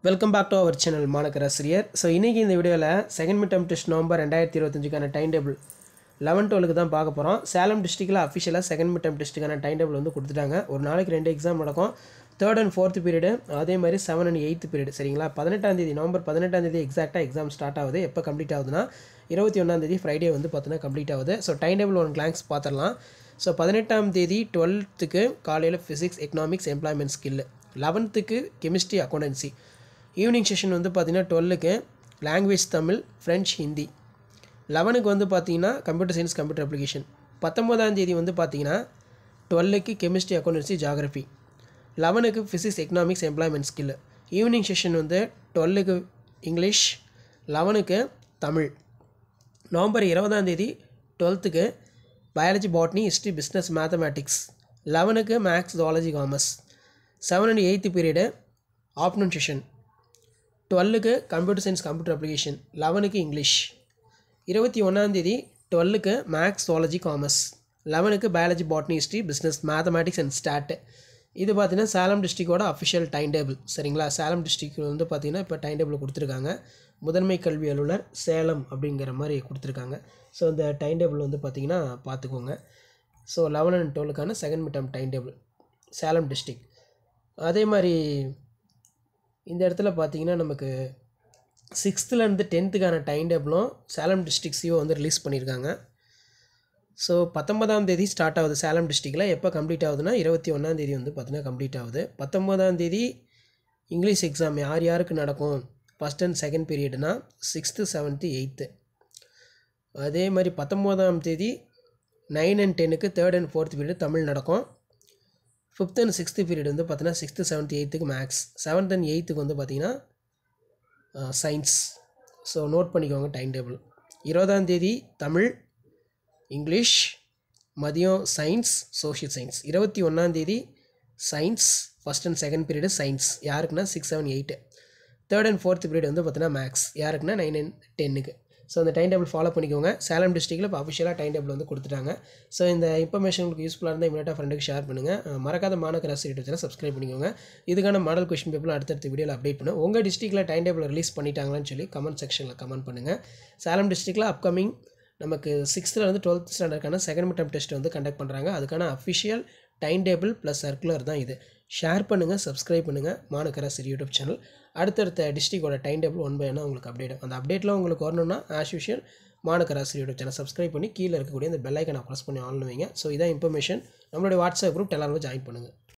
Welcome back to our channel மாணக்கர் ஆசிரியர். So இன்றைக்கி இந்த வீடியோவில் second mid term test November 2025க்கான டைம் டேபிள் 11-12 தான் பார்க்க போகிறோம். சேலம் டிஸ்ட்ரிக்டில் அஃபிஷியலாக செகண்ட் மிட் டெர்ம் டெஸ்ட்டுக்கான டைம் டேபிள் வந்து கொடுத்துட்டாங்க. ஒரு நாளைக்கு 2 எக்ஸாம் நடக்கும். 3rd and 4th பீரியடு, அதே மாதிரி 7th and 8th பீரியட். சரிங்களா? 18ஆம் தேதி நவம்பர் 18ஆம் தேதி எக்ஸாக்டாக எக்ஸாம் ஸ்டார்ட் ஆகுது. எப்போ கம்ப்ளீட் ஆகுதுன்னா 21ஆம் தேதி ஃப்ரைடே வந்து பார்த்தீங்கன்னா கம்ப்ளீட் ஆகுது. So time table one glance பார்த்துடலாம். ஸோ 18ஆம் தேதி 12th காலையில் physics, economics, employment skill. 11th chemistry, accountancy. Evening session வந்து பார்த்திங்கன்னா 12க்கு லாங்குவேஜ் தமிழ், ஃப்ரெஞ்ச், ஹிந்தி. 11க்கு வந்து பார்த்திங்கன்னா கம்ப்யூட்டர் சயின்ஸ், கம்ப்யூட்டர் அப்ளிகேஷன். 19ஆம் தேதி வந்து பார்த்திங்கன்னா 12க்கு கெமிஸ்ட்ரி, அக்கௌண்டன்சி, ஜாகிரஃபி. 11க்கு physics, economics, employment skill. Evening session வந்து 12க்கு இங்கிலீஷ், 11க்கு தமிழ். நவம்பர் 20ஆம் தேதி 12க்கு biology, botany, history, business, mathematics. 11க்கு maths, zoology, commerce. 7th and 8th period afternoon session. 12க்கு கம்ப்யூட்டர் சயின்ஸ், கம்ப்யூட்டர் அப்ளிகேஷன். 11க்கு இங்கிலீஷ். 21ஆம் தேதி 12க்கு மேக்ஸ், ஜுவாலஜி, காமர்ஸ். 11க்கு biology, botany, history, business, mathematics and stat. இது பார்த்திங்கன்னா சேலம் டிஸ்ட்ரிக்டோட அஃபிஷியல் டைம் டேபிள். சரிங்களா? சேலம் டிஸ்ட்ரிக்ட் வந்து பார்த்திங்கன்னா இப்போ டைம் டேபிள் கொடுத்துருக்காங்க. முதன்மை கல்வி அலுவலர் சேலம் அப்படிங்கிற மாதிரி கொடுத்துருக்காங்க. ஸோ இந்த டைம் டேபிள் வந்து பார்த்திங்கன்னா பார்த்துக்கோங்க. ஸோ 11 and 12க்கான second mid term time table Salem district. அதே மாதிரி இந்த இடத்துல பார்த்திங்கன்னா நமக்கு 6th-லேருந்து 10th டைம் டேபிளும் சேலம் டிஸ்ட்ரிக்ட் சிஓ வந்து ரிலீஸ் பண்ணியிருக்காங்க. ஸோ 19ஆம் தேதி ஸ்டார்ட் ஆகுது சேலம் டிஸ்ட்ரிக்டில். எப்போ கம்ப்ளீட் ஆகுதுன்னா 21ஆம் தேதி வந்து பார்த்திங்கன்னா கம்ப்ளீட் ஆகுது. 19ஆம் தேதி இங்கிலீஷ் எக்ஸாம் யார் யாருக்கு நடக்கும் first and second பீரியட்னா 6th, 7th, 8th. அதே மாதிரி 19ஆம் தேதி 9 and 10க்கு 3rd and 4th period Tamil நடக்கும். 5th and 6th பீரியட் வந்து பார்த்தீங்கன்னா 6th, 7th, 8th maths. 7th and 8th வந்து பார்த்திங்கன்னா சயின்ஸ். ஸோ நோட் பண்ணிக்கோங்க டைம் டேபிள். 20ஆம் தேதி தமிழ், இங்கிலீஷ், மதியம் சயின்ஸ், சோஷியல் சயின்ஸ். 21ஆம் தேதி science first and second period science யாருக்குன்னா 6, 7, 8. 3rd and 4th பீரியட் வந்து பார்த்தீங்கன்னா மேக்ஸ் யாருக்குன்னா 9 and 10க்கு. ஸோ அந்த டைம் டேபிள் ஃபாலோ பண்ணிக்கோங்க. சேலம் டிஸ்ட்ரிக்டில் இப்போ அஃபிஷியலாக டைம் டேபிள் வந்து கொடுத்துட்டாங்க. ஸோ இந்த இன்ஃபர்மேஷன் உங்களுக்கு யூஸ்ஃபுல்லாக இருந்தால் இமீடியட்டாக ஃப்ரெண்டுக்கு ஷேர் பண்ணுங்கள். மறக்காத மாணக்கர் ஆசிரியர் சேனல் சப்ஸ்கிரைப் பண்ணிக்கோங்க. இதுக்கான மாடல் கொஸ்டின் பேப்பர் அடுத்தடுத்த வீடியோவில் அப்டேட் பண்ணுங்கள். உங்கள் டிஸ்ட்ரிக்டில் டைம் டேபிள் ரிலீஸ் பண்ணிட்டாங்களான்னு சொல்லி கமெண்ட் செக்ஷனில் கமெண்ட் பண்ணுங்கள். சேலம் டிஸ்ட்ரிக்டில் அப்கமிங் நமக்கு 6th-லேருந்து 12th ஸ்டாண்டர்டுக்கான செகண்ட் மிட் டெர்ம் டெஸ்ட் வந்து கண்டக்ட் பண்ணுறாங்க. அதுக்கான official time table plus circular தான் இது. ஷேர் பண்ணுங்கள், சப்ஸ்கிரைப் பண்ணுங்கள் மாணக்கர் ஆசிரியர் யூடியூப் சேனல். அடுத்தடுத்த டிஸ்ட்ரிக்டோட டைம் டேபிள் 1 by 1 உங்களுக்கு அப்டேட். அந்த அப்டேட்டில் உங்களுக்கு வரணும்னா ஆஸ் யூஷுவல் மாணக்கர் ஆசிரியர் யூடியூப் சேனல் சப்ஸ்கிரைப் பண்ணி கீழே இருக்கக்கூடிய அந்த பெல் ஐக்கனை ப்ரெஸ் பண்ணி ஆன் வைங்க. ஸோ இதான் இன்ஃபர்மேஷன். நம்மளுடைய வாட்ஸ்அப் குரூப் எல்லாருமே ஜாயின் பண்ணுங்கள்.